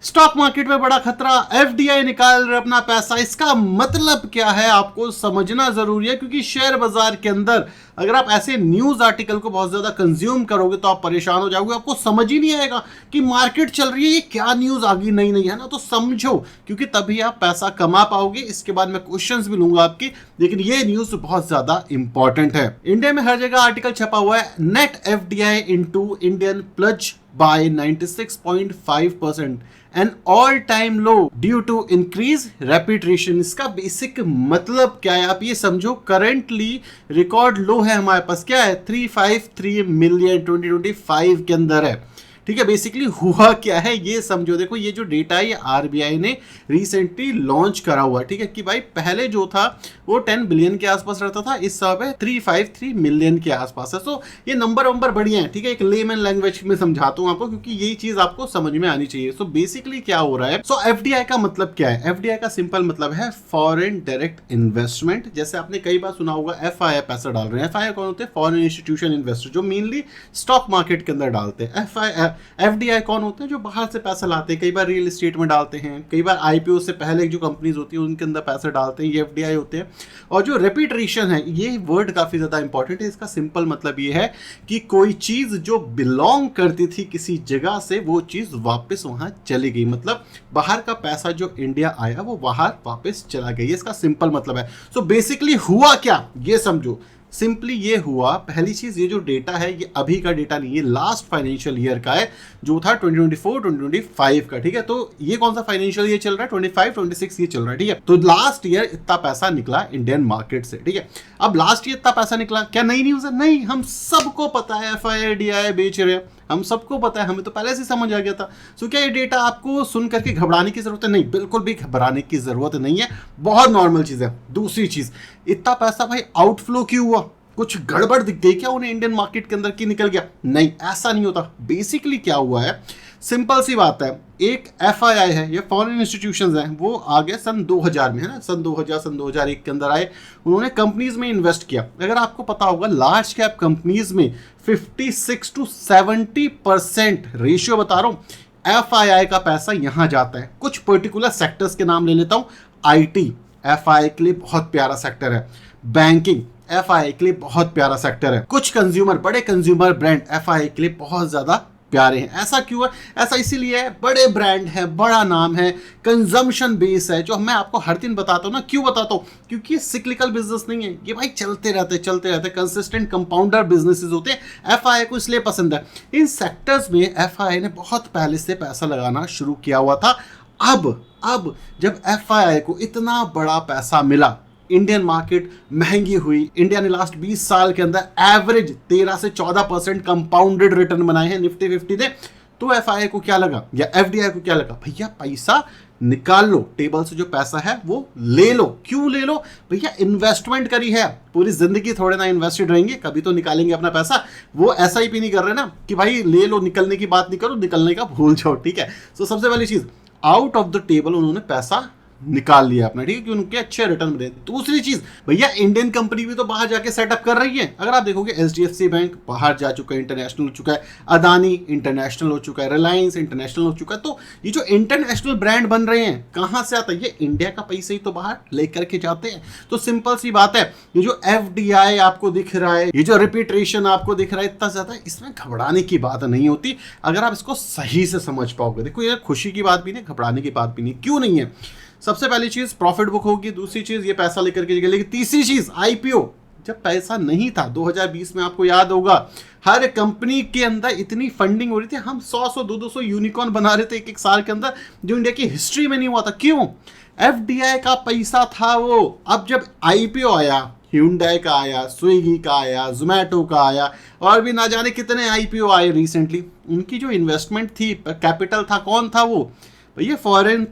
Stock market में बड़ा खतरा, एफडीआई निकाल रहे अपना पैसा। इसका मतलब क्या है आपको समझना जरूरी है, क्योंकि शेयर बाजार के अंदर अगर आप ऐसे न्यूज आर्टिकल को बहुत ज्यादा कंज्यूम करोगे तो आप परेशान हो जाओगे। आपको समझ ही नहीं आएगा कि मार्केट चल रही है, ये क्या न्यूज आ गई नई नई, है ना। तो समझो, क्योंकि तभी आप पैसा कमा पाओगे। इसके बाद मैं क्वेश्चंस भी लूंगा आपकी, लेकिन ये न्यूज बहुत ज्यादा इंपॉर्टेंट है। इंडिया में हर जगह आर्टिकल छपा हुआ है, net FDI into Indian plunge by 96.5%, an all time low due to increase repatriation। इसका बेसिक मतलब क्या है आप ये समझो। करंटली रिकॉर्ड लो है हमारे पास, क्या है 353 मिलियन 2025 के अंदर है, ठीक है। बेसिकली हुआ क्या है ये समझो। देखो ये जो डेटा है ये आरबीआई ने रिसेंटली लॉन्च करा हुआ है, ठीक है, कि भाई पहले जो था वो 10 बिलियन के आसपास रहता था, इस समय 353 मिलियन के आसपास है। सो ये नंबर बढ़िया है, ठीक है। एक लेमन लैंग्वेज में समझाता हूँ आपको, क्योंकि यही चीज आपको समझ में आनी चाहिए। सो बेसिकली क्या हो रहा है, सो एफडीआई का मतलब क्या है। एफडीआई का सिंपल मतलब है फॉरेन डायरेक्ट इन्वेस्टमेंट। जैसे आपने कई बार सुना होगा एफआईआई पैसा डाल रहे हैं। एफआईआई कौन होते हैं? फॉरेन इंस्टीट्यूशन इन्वेस्टर, जो मेनली स्टॉक मार्केट के अंदर डालते हैं। एफडीआई कौन होते हैं? जो बाहर से पैसा लाते हैं, कई बार रियल एस्टेट में डालते हैं, कई बार आईपीओ से पहले जो कंपनीज होती है उनके अंदर पैसा डालते हैं, ये एफडीआई होते हैं। और जो रेपिट्रेशन है, ये वर्ड काफी ज्यादा इंपॉर्टेंट है। इसका सिंपल मतलब ये है कि कोई चीज जो बिलोंग करती थी किसी जगह से, वो चीज वापस वहां चली गई। मतलब बाहर का पैसा जो इंडिया आया वो बाहर वापस चला गया, इसका सिंपल मतलब है। सो बेसिकली हुआ क्या ये समझो। सिंपली ये हुआ, पहली चीज ये जो डेटा है ये अभी का डेटा नहीं है, लास्ट फाइनेंशियल ईयर का है, जो था 2024-2025 का, ठीक है। तो ये कौन सा फाइनेंशियल ईयर चल रहा है? 25-26 ये चल रहा है, ठीक है। तो लास्ट ईयर इतना पैसा निकला इंडियन मार्केट से, ठीक है। अब लास्ट ईयर इतना पैसा निकला, क्या नई न्यूज है? नहीं, हम सबको पता है एफआईआई डीआई बेच रहे हैं, हम सबको पता है, हमें तो पहले से समझ आ गया था। सो क्या ये डेटा आपको सुन करके घबराने की जरूरत है? नहीं, बिल्कुल भी घबराने की जरूरत नहीं है, बहुत नॉर्मल चीज है। दूसरी चीज, इतना पैसा भाई आउटफ्लो क्यों हुआ? कुछ गड़बड़ दिख गई क्या उन्हें इंडियन मार्केट के अंदर की निकल गया? नहीं, ऐसा नहीं होता। बेसिकली क्या हुआ है, सिंपल सी बात है, एक एफआईआई है, ये फॉरेन इंस्टीट्यूशंस हैं, वो आ गए सन 2000 में, है ना, सन 2001 के अंदर आए। उन्होंने कंपनीज में इन्वेस्ट किया। अगर आपको पता होगा लार्ज कैप कंपनीज में 56 to 70% रेशियो बता रहा हूं, एफआईआई का पैसा यहां जाता है। कुछ पर्टिकुलर सेक्टर्स के नाम ले लेता हूं। आईटी एफआईआई के लिए बहुत प्यारा सेक्टर है। बैंकिंग एफआईआई के लिए बहुत प्यारा सेक्टर है। कुछ कंज्यूमर, बड़े कंज्यूमर ब्रांड एफआईआई के लिए बहुत ज्यादा प्यारे हैं। ऐसा क्यों है? ऐसा इसीलिए है, बड़े ब्रांड है, बड़ा नाम है, कंजम्पशन बेस है, जो मैं आपको हर दिन बताता हूं ना। क्यों बताता हूं? क्योंकि ये सिक्लिकल बिजनेस नहीं है, ये भाई चलते रहते कंसिस्टेंट कंपाउंडर बिजनेसेस होते हैं। एफआईआई को इसलिए पसंद है, इन सेक्टर्स में एफआईआई ने बहुत पहले से पैसा लगाना शुरू किया हुआ था। अब जब एफआईआई को इतना बड़ा पैसा मिला, इंडियन मार्केट महंगी हुई, इंडिया ने लास्ट 20 साल के अंदर एवरेज 13 से 14% कंपाउंडेड रिटर्न बनाए हैं निफ्टी 50 ने। तो एफआईआई को क्या लगा, या एफडीआई को क्या लगा, भैया पैसा निकाल लो, टेबल से जो पैसा है वो ले लो। क्यों ले लो? भैया इन्वेस्टमेंट करी है, पूरी जिंदगी थोड़े ना इन्वेस्टेड रहेंगे, कभी तो निकालेंगे अपना पैसा। वो एसआईपी नहीं कर रहे ना कि भाई ले लो, निकलने की बात नहीं करो, निकलने का भूल जाओ, ठीक है। तो सबसे पहली चीज, आउट ऑफ द टेबल उन्होंने पैसा निकाल लिया अपना, ठीक है, कि उनके अच्छे रिटर्न मिले। दूसरी चीज, भैया इंडियन कंपनी भी तो बाहर जाके सेटअप कर रही है। अगर आप देखोगे एचडीएफसी बैंक बाहर जा चुका है, इंटरनेशनल हो चुका है, अदानी इंटरनेशनल हो चुका है, रिलायंस इंटरनेशनल हो चुका है। तो ये जो इंटरनेशनल ब्रांड बन रहे हैं, कहां से आता है? ये इंडिया का पैसा ही तो बाहर लेकर के जाते हैं। तो सिंपल सी बात है, ये जो एफडीआई आपको दिख रहा है, ये जो रिपीट्रेशन आपको दिख रहा है इतना ज्यादा, इसमें घबराने की बात नहीं होती अगर आप इसको सही से समझ पाओगे। देखो ये खुशी की बात भी नहीं, घबराने की बात भी नहीं। क्यों नहीं है? सबसे पहली चीज प्रॉफिट बुक होगी, दूसरी चीज ये पैसा लेकर के लेकिन तीसरी चीज आईपीओ। जब पैसा नहीं था 2020 में, आपको याद होगा, हर कंपनी के अंदर इतनी फंडिंग हो रही थी, हम 100-200 यूनिकॉर्न बना रहे थे एक साल के अंदर, जो इंडिया की हिस्ट्री में नहीं हुआ था। क्यों? एफडीआई का पैसा था वो। अब जब आईपीओ आया, Hyundai का आया, स्विगी का आया, जोमैटो का आया, और भी ना जाने कितने आईपीओ आए रिसेंटली, उनकी जो इन्वेस्टमेंट थी, कैपिटल था, कौन था वो? ये फॉरेन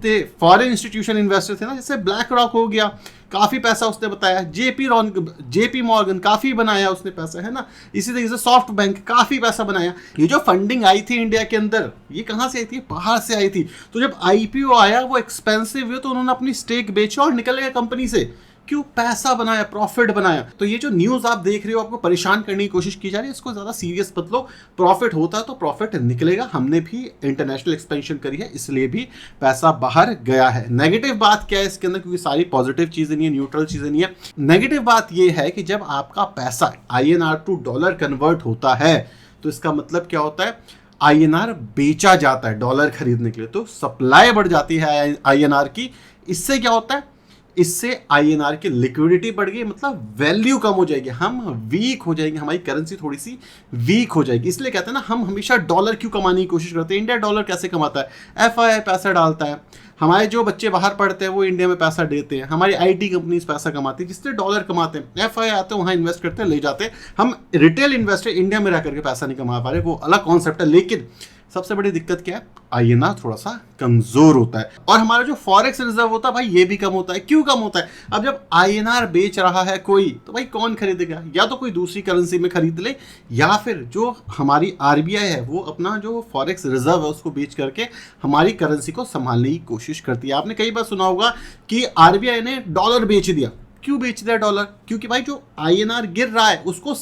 इंस्टीट्यूशन इन्वेस्टर थे ना, जैसे ब्लैक रॉक हो गया, काफी पैसा उसने बताया, जेपी मॉर्गन काफी बनाया उसने पैसा, है ना। इसी तरीके से सॉफ्ट बैंक काफी पैसा बनाया। ये जो फंडिंग आई थी इंडिया के अंदर, ये कहां से आई थी? बाहर से आई थी। तो जब आईपीओ आया, वो एक्सपेंसिव हुआ, तो उन्होंने अपनी स्टेक बेचा और निकल गए कंपनी से। क्यों? पैसा बनाया, प्रॉफिट बनाया। तो ये जो न्यूज आप देख रहे हो, आपको परेशान करने की कोशिश की जा रही है, इसको ज्यादा सीरियस मत लो। प्रॉफिट होता है तो प्रॉफिट निकलेगा। हमने भी इंटरनेशनल एक्सपेंशन करी है, इसलिए भी पैसा बाहर गया है। नेगेटिव बात क्या है इसके अंदर, क्योंकि सारी पॉजिटिव चीजें नहीं है, न्यूट्रल चीजें नहीं है। नेगेटिव बात ये है कि जब आपका पैसा INR टू डॉलर कन्वर्ट होता है तो इसका मतलब क्या होता है, INR बेचा जाता है डॉलर खरीदने के लिए, तो सप्लाई बढ़ जाती है INR की। इससे क्या होता है, इससे INR की लिक्विडिटी बढ़ गई, मतलब वैल्यू कम हो जाएगी, हम वीक हो जाएंगे, हमारी करेंसी थोड़ी सी वीक हो जाएगी। इसलिए कहते हैं ना, हम हमेशा डॉलर क्यों कमाने की कोशिश करते हैं। इंडिया डॉलर कैसे कमाता है, FII पैसा डालता है, हमारे जो बच्चे बाहर पढ़ते हैं वो इंडिया में पैसा देते हैं, हमारी IT कंपनीज पैसा कमाती है, जिससे डॉलर कमाते हैं। FII आते हैं, वहाँ इन्वेस्ट करते हैं, ले जाते हैं। हम रिटेल इन्वेस्टर इंडिया में रह करके पैसा नहीं कमा पा रहे, वो अलग कॉन्सेप्ट है। लेकिन सबसे बड़ी दिक्कत क्या है, INR थोड़ा सा कमजोर होता है, और हमारा जो फॉरेक्स रिजर्व होता है भाई, ये भी कम होता है। क्यों कम होता है? अब जब INR बेच रहा है कोई, तो भाई कौन खरीदेगा? या तो कोई दूसरी करेंसी में खरीद ले, या फिर जो हमारी RBI है वो अपना जो फॉरेक्स रिजर्व है उसको बेच करके हमारी करेंसी को संभालने की कोशिश करती है। आपने कई बार सुना होगा कि RBI ने डॉलर बेच दिया। क्यों बेच दिया डॉलर? क्योंकि भाई जो INR गिर रहा है उसको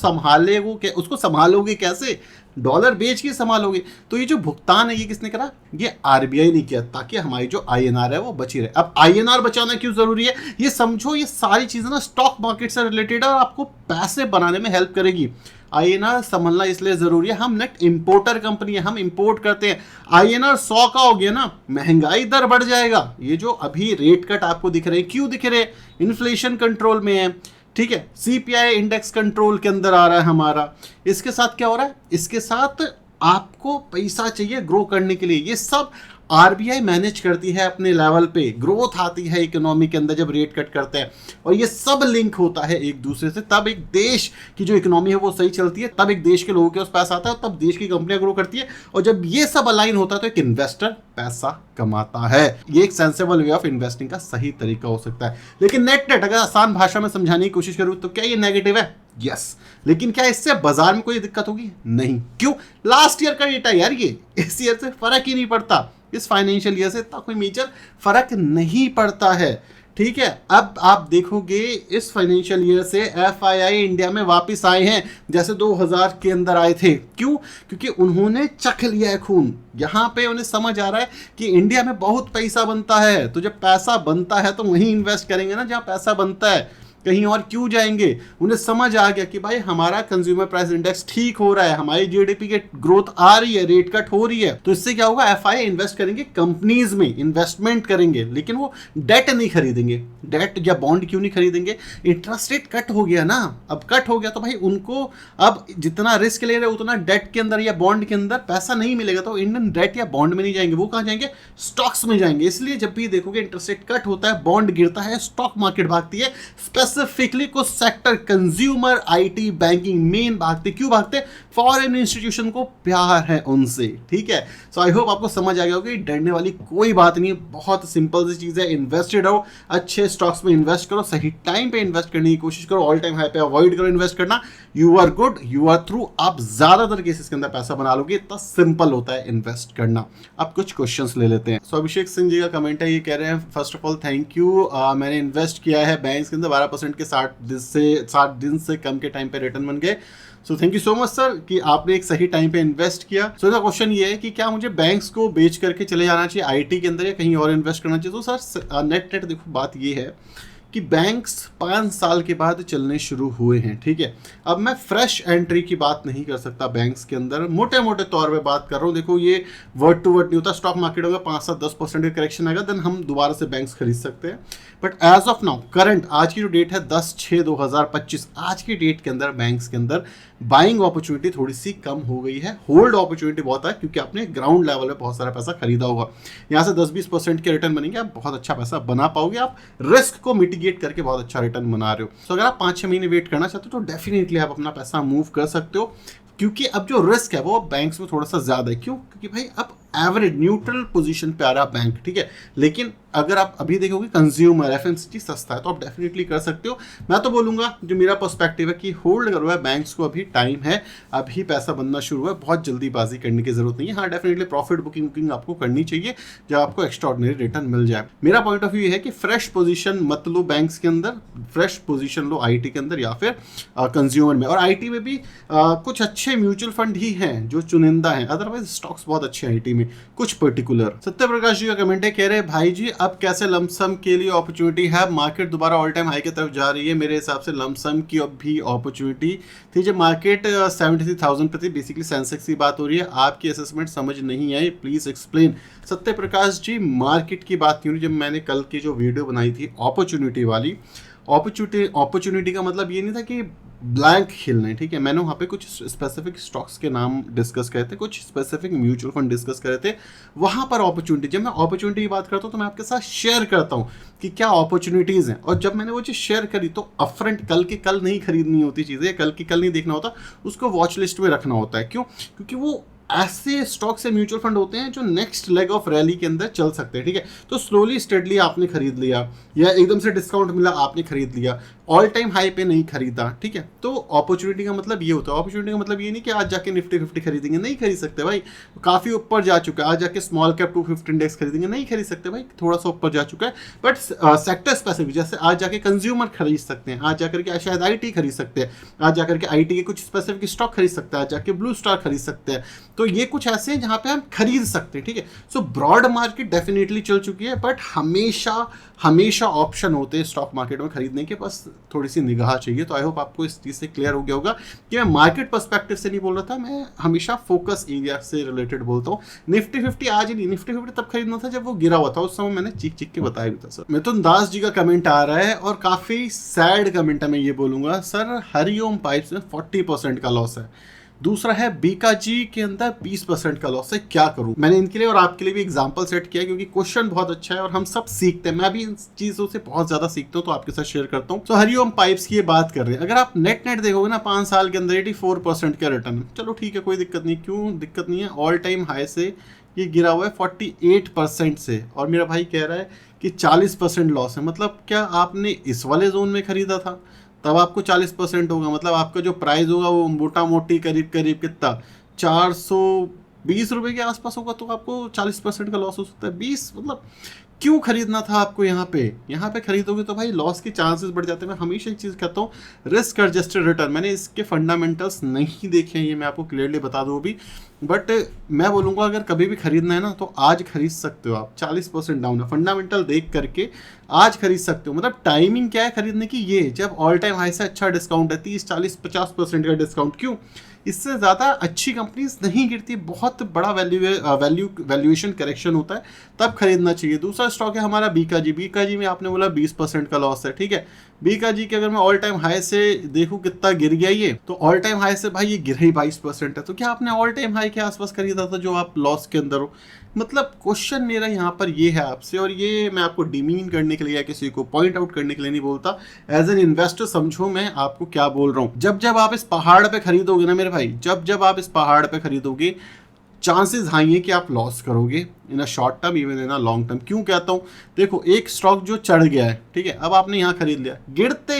संभालोगे कैसे? डॉलर बेच के संभालोगे। तो ये जो भुगतान है ये किसने करा? ये RBI ने किया, ताकि हमारी जो INR है वो बची रहे। अब INR बचाना क्यों जरूरी है, ये समझो। ये सारी चीजें ना स्टॉक मार्केट से रिलेटेड है और आपको पैसे बनाने में हेल्प करेगी। INR समझना इसलिए जरूरी है, हम नेट इंपोर्टर कंपनी है, हम इंपोर्ट करते हैं। INR 100 का हो गया ना, महंगाई दर बढ़ जाएगा। ये जो अभी रेट कट आपको दिख रहे हैं, क्यों दिख रहे हैं? इन्फ्लेशन कंट्रोल में है, ठीक है। CPI इंडेक्स कंट्रोल के अंदर आ रहा है हमारा। इसके साथ क्या हो रहा है, इसके साथ आपको पैसा चाहिए ग्रो करने के लिए। ये सब RBI मैनेज करती है अपने लेवल पे। ग्रोथ आती है इकोनॉमी के अंदर जब रेट कट करते हैं, और ये सब लिंक होता है एक दूसरे से। तब एक देश की जो इकोनॉमी है वो सही चलती है, तब एक देश के लोगों के पास पैसा आता है, तब देश की कंपनियां ग्रो करती है। और जब ये सब अलाइन होता है तो एक इन्वेस्टर पैसा कमाता है। ये एक सेंसेबल वे ऑफ इन्वेस्टिंग का सही तरीका हो सकता है। लेकिन नेट अगर आसान भाषा में समझाने की कोशिश करूं तो क्या ये नेगेटिव है? यस। लेकिन क्या इससे बाजार में कोई दिक्कत होगी? नहीं। क्यों? लास्ट ईयर का डेटा यार, ये इस ईयर से फर्क ही नहीं पड़ता। इस फाइनेंशियल ईयर से इतना कोई मेजर फर्क नहीं पड़ता है, ठीक है। अब आप देखोगे इस फाइनेंशियल ईयर से FII इंडिया में वापस आए हैं, जैसे 2000 के अंदर आए थे। क्यों? क्योंकि उन्होंने चख लिया है खून। यहाँ पे उन्हें समझ आ रहा है कि इंडिया में बहुत पैसा बनता है, तो जब पैसा बनता है तो वहीं इन्वेस्ट करेंगे ना जहाँ पैसा बनता है, कहीं और क्यों जाएंगे। उन्हें समझ आ गया कि भाई हमारा कंज्यूमर प्राइस इंडेक्स ठीक हो रहा है, हमारी GDP की ग्रोथ आ रही है, रेट कट हो रही है, तो इससे क्या होगा, FII इन्वेस्ट करेंगे, कंपनीज में इन्वेस्टमेंट करेंगे, लेकिन वो डेट नहीं खरीदेंगे। डेट या बॉन्ड क्यों नहीं खरीदेंगे? इंटरेस्ट रेट कट हो गया ना। अब कट हो गया तो भाई उनको अब जितना रिस्क ले रहे उतना डेट के अंदर या बॉन्ड के अंदर पैसा नहीं मिलेगा, तो इंडियन डेट या बॉन्ड में नहीं जाएंगे, वो कहाँ जाएंगे? स्टॉक्स में जाएंगे। इसलिए जब भी देखोगे इंटरेस्ट रेट कट होता है, बॉन्ड गिरता है, स्टॉक मार्केट भागती है। स्पेसिफिकली कुछ sector consumer, IT, banking main भागते। क्यों भागते? फॉरेन इंस्टीट्यूशन को प्यार है उनसे, ठीक है। सो आई होप आपको समझ आ गया होगा कि डरने वाली कोई बात नहीं है, बहुत सिंपल सी चीज है। इन्वेस्टेड हो, अच्छे स्टॉक्स में इन्वेस्ट करो, सही टाइम पे इन्वेस्ट करने की कोशिश करो, ऑल टाइम हाई पे अवॉइड करो इन्वेस्ट करना। You are good, you are through. आप ज्यादातर केसेस के अंदर पैसा बना लोगे। इतना सिंपल होता है इन्वेस्ट करना। अब कुछ क्वेश्चंस ले लेते हैं। सो अभिषेक सिंह जी का कमेंट है, ये कह रहे हैं first of all thank you, मैंने इन्वेस्ट किया है बैंक्स के अंदर 12% के 60 दिन से कम के टाइम पे रिटर्न बन गए। So thank you so much sir कि आपने एक सही टाइम पे इन्वेस्ट किया। सो इसका क्वेश्चन ये है कि क्या मुझे बैंक्स को बेच करके चले जाना चाहिए IT के अंदर या कहीं और इन्वेस्ट करना चाहिए? तो सर नेट देखो, बात ये है कि बैंक्स 5 साल के बाद चलने शुरू हुए हैं, ठीक है। अब मैं फ्रेश एंट्री की बात नहीं कर सकता बैंक्स के अंदर, मोटे मोटे तौर पे बात कर रहा हूँ। देखो ये वर्ड टू वर्ड नहीं होता। स्टॉक मार्केट होगा 5-10% का करेक्शन आएगा, देन हम दोबारा से बैंक्स खरीद सकते हैं। But as of now current, आज की जो डेट है 10/6/2025, आज की डेट के अंदर बैंक्स के अंदर बाइंग अपॉर्चुनिटी थोड़ी सी कम हो गई है, होल्ड अपॉर्चुनिटी बहुत है, क्योंकि आपने ग्राउंड लेवल पे बहुत सारा पैसा खरीदा होगा। यहाँ से 10-20% के रिटर्न बनेंगे, आप बहुत अच्छा पैसा बना पाओगे, आप रिस्क को मिटिगेट करके बहुत अच्छा रिटर्न बना रहे हो। तो अगर आप 5-6 महीने वेट करना चाहते हो तो डेफिनेटली आप अपना पैसा मूव कर सकते हो, क्योंकि अब जो रिस्क है वो बैंक्स में थोड़ा सा ज़्यादा है। क्यों? क्योंकि भाई अब एवरेज न्यूट्रल पोजीशन पे आ रहा बैंक, ठीक है। लेकिन अगर आप अभी देखोगे कंज्यूमर एफएमसीजी सस्ता है तो आप डेफिनेटली कर सकते हो। मैं तो बोलूंगा, जो मेरा पर्सपेक्टिव है कि होल्ड करो है बैंक्स को, अभी टाइम है, अभी पैसा बनना शुरू है, बहुत जल्दीबाजी करने की जरूरत नहीं है। हाँ डेफिनेटली प्रॉफिट बुकिंग आपको करनी चाहिए जब आपको एक्स्ट्राऑर्डिनरी रिटर्न मिल जाए। मेरा पॉइंट ऑफ व्यू है कि फ्रेश पोजीशन मत लो बैंक्स के अंदर, फ्रेश पोजीशन लो आईटी के अंदर या फिर कंज्यूमर में। और आईटी में भी कुछ अच्छे म्यूचुअल फंड ही हैं जो चुनिंदा हैं, अदरवाइज स्टॉक्स बहुत अच्छे हैं आईटी में कुछ पर्टिकुलर। सत्य प्रकाश जी का कमेंट है, कह रहे भाई जी अब कैसे लमसम के लिए अपॉर्चुनिटी है, मार्केट दोबारा ऑल टाइम हाई की तरफ जा रही है। मेरे हिसाब से लमसम की अब भी अपॉर्चुनिटी थी जब मार्केट 73,000 पे थी। बेसिकली सेंसेक्स की बात हो रही है, आपकी असेसमेंट समझ नहीं आई, please explain. Satya Prakash ji market की बात क्यों, जब मैंने कल की जो वीडियो बनाई थी अपॉर्चुनिटी वाली, अपॉर्चुनिटी का मतलब ये नहीं था कि ब्लैंक खेलना है, ठीक है। मैंने वहाँ पे कुछ स्पेसिफिक स्टॉक्स के नाम डिस्कस करे थे, कुछ स्पेसिफिक म्यूचुअल फंड डिस्कस करे थे, वहाँ पर अपॉर्चुनिटी। जब मैं अपॉर्चुनिटी की बात करता हूँ तो मैं आपके साथ शेयर करता हूँ कि क्या अपॉर्चुनिटीज़ हैं। और जब मैंने वो चीज़ शेयर करी तो अपफ्रंट कल की कल नहीं खरीदनी होती चीज़ें, कल की कल नहीं देखना होता, उसको वॉच लिस्ट में रखना होता है। क्यों? क्योंकि वो ऐसे स्टॉक से म्यूचुअल फंड होते हैं जो नेक्स्ट लेग ऑफ रैली के अंदर चल सकते हैं, ठीक है। तो स्लोली स्टेडली आपने खरीद लिया या एकदम से डिस्काउंट मिला आपने खरीद लिया, ऑल टाइम हाई पे नहीं खरीदा, ठीक है। तो अपॉर्चुनिटी का मतलब ये होता है। अपॉर्चुनिटी का मतलब ये नहीं कि आज जाके निफ्टी 50 खरीदेंगे, नहीं खरीद सकते भाई, काफ़ी ऊपर जा चुका है। आज जाके स्मॉल कैप 250 इंडेक्स खरीदेंगे, नहीं खरीद सकते भाई, थोड़ा सा ऊपर जा चुका है। बट सेक्टर स्पेसिफिक, जैसे आज जाके कंज्यूमर खरीद सकते हैं, आज जाकर के शायद आईटी खरीद सकते हैं, आज जाकर के आईटी के कुछ स्पेसिफिक स्टॉक खरीद सकते हैं, आज जाके ब्लू स्टार खरीद सकते हैं। तो ये कुछ ऐसे हैं जहाँ पे हम खरीद सकते हैं, ठीक है। सो ब्रॉड मार्केट डेफिनेटली चल चुकी है, बट हमेशा ऑप्शन होते हैं स्टॉक मार्केट में खरीदने के, बस थोड़ी सी निगाह चाहिए। तो आई होप आपको इस चीज़ से क्लियर हो गया होगा कि मैं मार्केट पर्सपेक्टिव से नहीं बोल रहा था, मैं हमेशा फोकस एरिया से रिलेटेड बोलता हूँ। निफ्टी 50 आज ही नहीं, निफ्टी 50 तब खरीदना था जब वो गिरा हुआ था, उस समय मैंने चीख के बताया भी था। सर मिथुन दास जी का कमेंट आ रहा है और काफ़ी सैड कमेंट है, मैं ये बोलूँगा सर हरिओम पाइप्स में 40% का लॉस है। दूसरा है बीकाजी के अंदर 20% का लॉस है, क्या करूं। मैंने इनके लिए और आपके लिए भी एग्जांपल सेट किया क्योंकि क्वेश्चन बहुत अच्छा है और हम सब सीखते हैं, मैं भी इन चीज़ों से बहुत ज़्यादा सीखता हूं तो आपके साथ शेयर करता हूं। तो हरिओम पाइप्स की ये बात कर रहे हैं, अगर आप नेट देखोगे ना 5 साल के अंदर 84% का रिटर्न, चलो ठीक है कोई दिक्कत नहीं। क्यों दिक्कत नहीं है? ऑल टाइम हाई से ये गिरा हुआ है 48% से, और मेरा भाई कह रहा है कि 40% लॉस है। मतलब क्या आपने इस वाले जोन में खरीदा था तब आपको 40% होगा, मतलब आपका जो प्राइस होगा वो मोटा मोटी करीब कितना 420 रुपये के आसपास होगा, तो आपको 40% का लॉस हो सकता है। 20 मतलब क्यों खरीदना था आपको? यहाँ पे खरीदोगे तो भाई लॉस के चांसेस बढ़ जाते हैं। मैं हमेशा एक चीज़ कहता हूँ, रिस्क एडजस्टेड रिटर्न। मैंने इसके फंडामेंटल्स नहीं देखे हैं, ये मैं आपको क्लियरली बता दूँ अभी, बट मैं बोलूँगा अगर कभी भी खरीदना है ना तो आज खरीद सकते हो आप। 40% डाउन है, फंडामेंटल देख करके आज खरीद सकते हो। मतलब टाइमिंग क्या है खरीदने की? ये जब ऑल टाइम हाई से अच्छा डिस्काउंट है, 30, 40, 50% का डिस्काउंट। क्यों? इससे ज़्यादा अच्छी कंपनीज नहीं गिरती, बहुत बड़ा वैल्यूएशन करेक्शन होता है, तब खरीदना चाहिए। दूसरा स्टॉक है हमारा बीकाजी में आपने बोला 20% का लॉस है, ठीक है। बीकाजी के अगर मैं ऑल टाइम हाई से देखूं कितना गिर गया ये, तो ऑल टाइम हाई से भाई ये गिर ही 22% है। तो क्या आपने ऑल टाइम हाई के आसपास खरीदा था जो आप लॉस के अंदर हो? मतलब क्वेश्चन मेरा यहाँ पर ये है आपसे, और ये मैं आपको डिमीन करने के लिए या किसी को पॉइंट आउट करने के लिए नहीं बोलता। एज एन इन्वेस्टर समझो मैं आपको क्या बोल रहा हूँ। जब आप इस पहाड़ पे खरीदोगे ना मेरे भाई, जब आप इस पहाड़ पे खरीदोगे, चांसेस हाई है कि आप लॉस करोगे in a short term, even in a long term. क्यों कहता हूँ? देखो एक स्टॉक जो चढ़ गया है, ठीक है, अब आपने यहाँ खरीद लिया, गिरते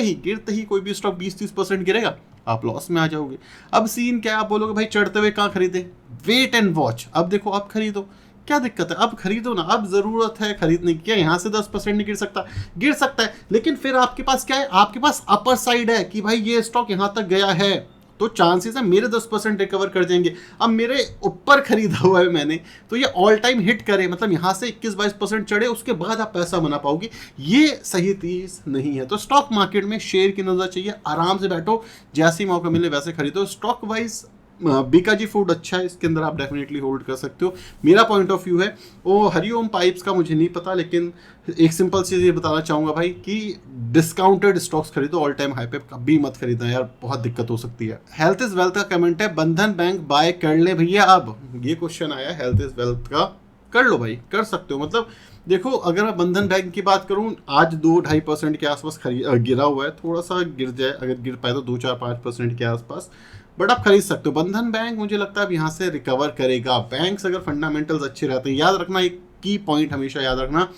ही कोई भी स्टॉक 20-30% गिरेगा, आप लॉस में आ जाओगे। अब सीन क्या है? आप बोलोगे भाई चढ़ते हुए कहाँ खरीदे, वेट एंड वॉच। अब देखो अब खरीदो, क्या दिक्कत है? अब खरीदो ना, अब जरूरत है खरीदने की। क्या यहाँ से 10% नहीं गिर सकता? गिर सकता है, लेकिन फिर आपके पास क्या है? आपके पास अपर साइड है कि भाई ये स्टॉक यहाँ तक गया है तो चांसेस है मेरे 10% रिकवर कर जाएंगे। अब मेरे ऊपर खरीदा हुआ है मैंने, तो ये ऑल टाइम हिट करे, मतलब यहाँ से 21-22% चढ़े, उसके बाद आप पैसा बना पाओगे, ये सही चीज नहीं है। तो स्टॉक मार्केट में शेयर की नजर चाहिए, आराम से बैठो, जैसे मौका मिले वैसे खरीदो। स्टॉक वाइज बीकाजी फूड अच्छा है, इसके अंदर आप डेफिनेटली होल्ड कर सकते हो। मेरा पॉइंट ऑफ व्यू है। वो हरिओम पाइप्स का मुझे नहीं पता, लेकिन एक सिंपल चीज़ ये बताना चाहूँगा भाई कि डिस्काउंटेड स्टॉक्स खरीदो, ऑल टाइम हाई पे कभी मत खरीदना यार, बहुत दिक्कत हो सकती है। हेल्थ इज वेल्थ का कमेंट है, बंधन बैंक बाय कर ले भैया। अब ये क्वेश्चन आया हेल्थ इज वेल्थ का, कर लो भाई, कर सकते हो। मतलब देखो अगर मैं बंधन बैंक की बात करूं, आज 2-2.5% के आसपास गिरा हुआ है, थोड़ा सा गिर जाए, अगर गिर पाए तो 2-4-5% के आसपास। बट आप खरीद सकते हो। बंधन बैंक मुझे लगता है अब यहाँ से रिकवर करेगा। बैंक्स अगर फंडामेंटल्स अच्छे रहते हैं, याद रखना एक की पॉइंट हमेशा याद रखना,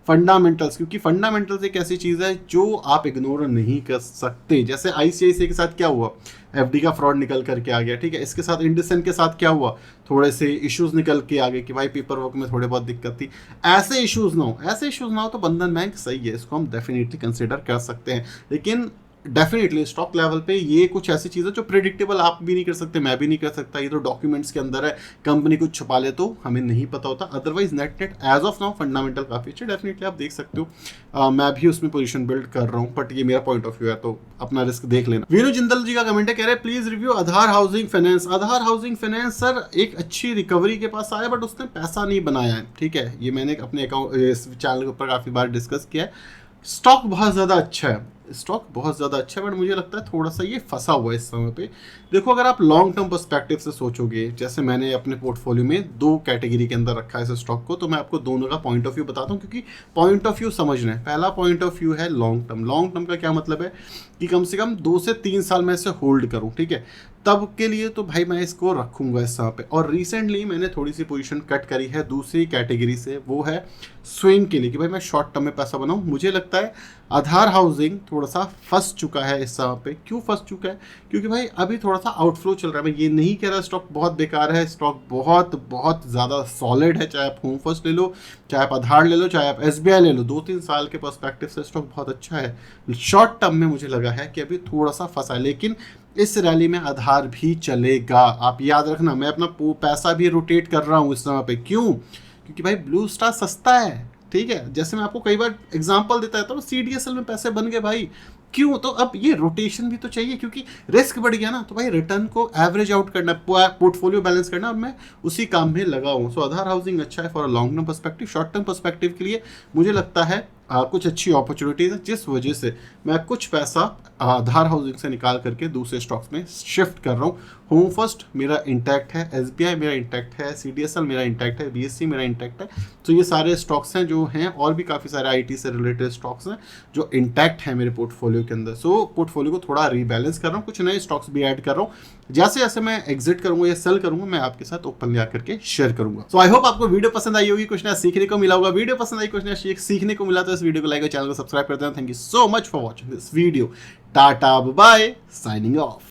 फंडामेंटल्स, क्योंकि फंडामेंटल्स एक ऐसी चीज़ है जो आप इग्नोर नहीं कर सकते। जैसे आईसीआईसीआई के साथ क्या हुआ, एफडी का फ्रॉड निकल करके आ गया, ठीक है। इसके साथ इंडसइंड के साथ क्या हुआ, थोड़े से इश्यूज निकल के आ गए कि भाई पेपर वर्क में थोड़े बहुत दिक्कत थी। ऐसे इश्यूज ना हो तो बंधन बैंक सही है, इसको हम डेफिनेटली कंसिडर कर सकते हैं। लेकिन डेफिनेटली स्टॉक लेवल पे ये कुछ ऐसी चीज़ है जो प्रिडिक्टेबल आप भी नहीं कर सकते, मैं भी नहीं कर सकता। ये तो डॉक्यूमेंट्स के अंदर है, कंपनी कुछ छुपा ले तो हमें नहीं पता होता। Otherwise net as of now fundamental काफ़ी अच्छे, डेफिनेटली आप देख सकते हो। मैं भी उसमें पोजीशन बिल्ड कर रहा हूँ, बट ये मेरा पॉइंट ऑफ व्यू है, तो अपना रिस्क देख लेना। वीरू जिंदल जी का कमेंट है, कह रहे हैं please review Aadhaar housing finance. Aadhaar housing finance sir एक अच्छी रिकवरी के पास आया, बट उसने पैसा नहीं बनाया है, ठीक है। ये मैंने अपने अकाउंट इस चैनल के ऊपर काफ़ी बार डिस्कस किया है। स्टॉक बहुत ज़्यादा अच्छा है, स्टॉक बहुत ज़्यादा अच्छा है, बट मुझे लगता है थोड़ा सा ये फंसा हुआ है इस समय पे। देखो अगर आप लॉन्ग टर्म पर्सपेक्टिव से सोचोगे, जैसे मैंने अपने पोर्टफोलियो में 2 कैटेगरी के अंदर रखा है इस स्टॉक को, तो मैं आपको दोनों का पॉइंट ऑफ व्यू बताता हूँ, क्योंकि पॉइंट ऑफ व्यू समझना है। पहला पॉइंट ऑफ व्यू है लॉन्ग टर्म। लॉन्ग टर्म का क्या मतलब है कि कम से कम 2 से 3 साल में इसे होल्ड करूँ, ठीक है। तब के लिए तो भाई मैं इसको रखूँगा इस समय पे। और रिसेंटली मैंने थोड़ी सी पोजीशन कट करी है दूसरी कैटेगरी से, वो है स्विंग के लिए, कि भाई मैं शॉर्ट टर्म में पैसा बनाऊँ। मुझे लगता है आधार हाउसिंग थोड़ा सा फंस चुका है इस समय पे। क्यों फंस चुका है? क्योंकि भाई अभी थोड़ा सा आउटफ्लो चल रहा है। मैं ये नहीं कह रहा स्टॉक बहुत बेकार है, स्टॉक बहुत बहुत ज़्यादा सॉलिड है। चाहे आप होम फर्स्ट ले लो, चाहे आप आधार ले लो, चाहे आप एसबीआई ले लो, 2-3 साल के पर्सपेक्टिव से स्टॉक बहुत अच्छा है। शॉर्ट टर्म में मुझे लगा है कि अभी थोड़ा सा फंसा है, लेकिन इस रैली में आधार भी चलेगा। आप याद रखना, मैं अपना पैसा भी रोटेट कर रहा हूँ इस समय पे। क्यों? क्योंकि भाई ब्लू स्टार सस्ता है, ठीक है। जैसे मैं आपको कई बार एग्जांपल देता है, तो सीडीएसएल में पैसे बन गए भाई। क्यों? तो अब ये रोटेशन भी तो चाहिए, क्योंकि रिस्क बढ़ गया ना, तो भाई रिटर्न को एवरेज आउट करना, पोर्टफोलियो बैलेंस करना, और मैं उसी काम में लगा हूँ। सो आधार हाउसिंग अच्छा है for a long term perspective. Short term perspective के लिए मुझे लगता है कुछ अच्छी अपॉर्चुनिटीज है, जिस वजह से मैं कुछ पैसा आधार हाउसिंग से निकाल करके दूसरे स्टॉक्स में शिफ्ट कर रहा हूँ। होम फर्स्ट मेरा इंटैक्ट है, एसबीआई मेरा इंटैक्ट है, सीडीएसएल मेरा इंटैक्ट है, बीएससी मेरा इंटैक्ट है। तो ये सारे स्टॉक्स हैं जो हैं, और भी काफ़ी सारे आईटी से रिलेटेड स्टॉक्स हैं जो इंटैक्ट हैं मेरे पोर्टफोलियो के अंदर। सो पोर्टफोलियो को थोड़ा रीबैलेंस कर रहा हूँ, कुछ नए स्टॉक्स भी ऐड कर रहा हूँ। जैसे जैसे मैं एग्जिट करूंगा या सेल करूंगा, मैं आपके साथ ओपनली आकर के शेयर करूंगा। सो आई होप आपको वीडियो पसंद आई होगी, कुछ नया सीखने को मिला होगा। वीडियो पसंद आई, कुछ नया सीखने को मिला, तो इस वीडियो को लाइक और चैनल को सब्सक्राइब कर देना। Thank you so much for watching this video. Tata bye, signing of.